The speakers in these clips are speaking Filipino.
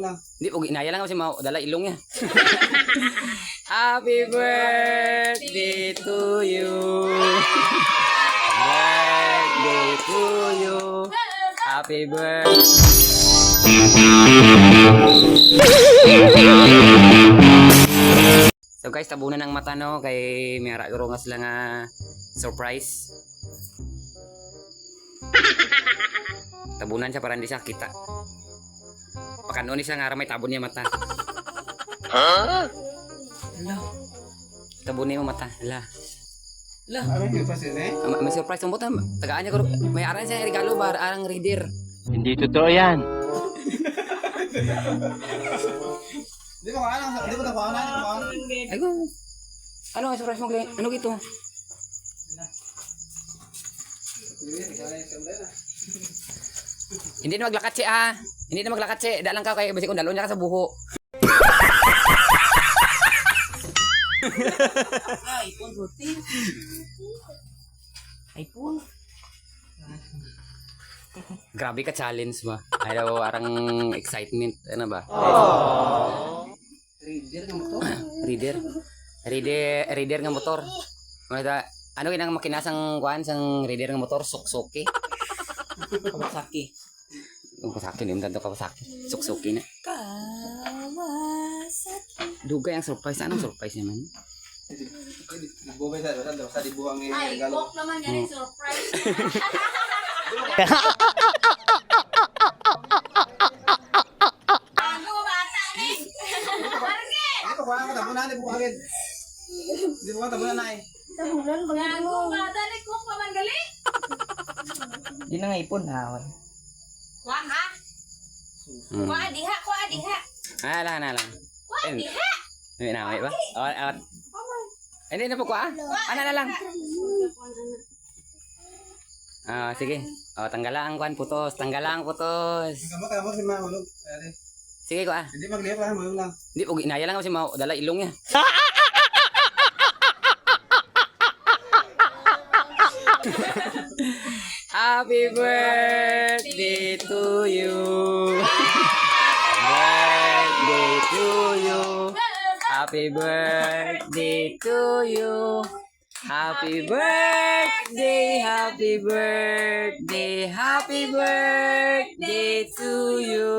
Hindi, inaya lang kasi dala ilong niya. Happy birthday to you. Birthday to you. Happy birthday. So guys, tabunan ng mata no kay may arauro nga sila nga surprise. Tabunan siya para hindi siya kita. Pakanunin siya nga may tabon niya mata. Huh? Hello. Tabunin mo mata. Hala. Hala. May surprise mo ta. Tagaan niya ko. May aran siya regalo ba arang reader. Hindi totoo 'yan. Di ba ano? Di ba takuan na? Ay go. Ano ang surprise mo Glenn? Ano gito? Hindi na maglakat si Hindi na maglakat si. Dalang ka kay basi kung dalo niya ka sa buho. iPhone 14. iPhone. Grabe ka challenge ba? Ay daw arang excitement ano ba? Reader ng motor. Reader nga motor. Ano kinang makinasang kuan sang reader nga motor suksuki. Kawasaki. Kawasaki ni tanto Kawasaki. Suksuki na. Kawasaki. Dugay ang surprise. Anong surprise naman? Nagbubay sa dibuhang Ay, regalo. kok naman yan yung surprise. Bago bata rin. Marge! Di ba kuha ka tabunan? Di ba agad? Di ba tabunan na eh? Bago bata rin kok paman gali. Hindi na nga ipon ha. Wah ha? Kuha diha, kuha diha. Lang. Kuha diha. May na, may ba? Hindi na po ko Ana na lang. Sige. Tanggalang kuan putos. Tanggalang putos. Kamot si Mama Ulog. Sige ko Hindi magliya pa, mayroon lang. Hindi, inaya lang kasi dala ilong niya. Happy birthday to you. Birthday to you. Happy birthday to you. Happy birthday, happy birthday, happy birthday to you.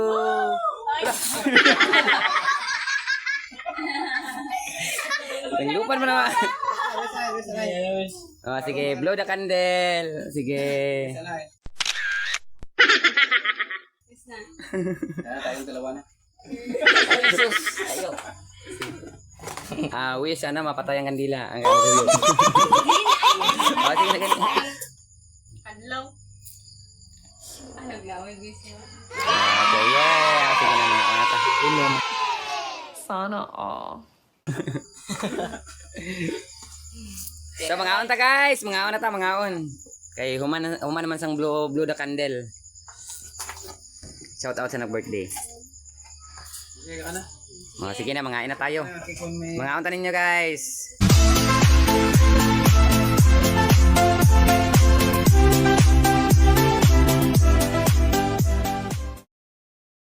Tanglupan mo naman. Sige, blow the candle. Sige. Tayong dalawa na. Jesus. Ayo. Wish sana mapatay ang kandila. Ang kandila. Sige na ganyan. Adlaw. Ano gawin gusto mo? Okay, yeah. Sige na mga Sana all. So mangaon ta guys, mangaon na ta, mangaon. Kay human naman sang blow the candle. Shout out sa nag-birthday. Sige ka na. Sige na, mangain na tayo. Kikon may... Mangaon ta ninyo guys.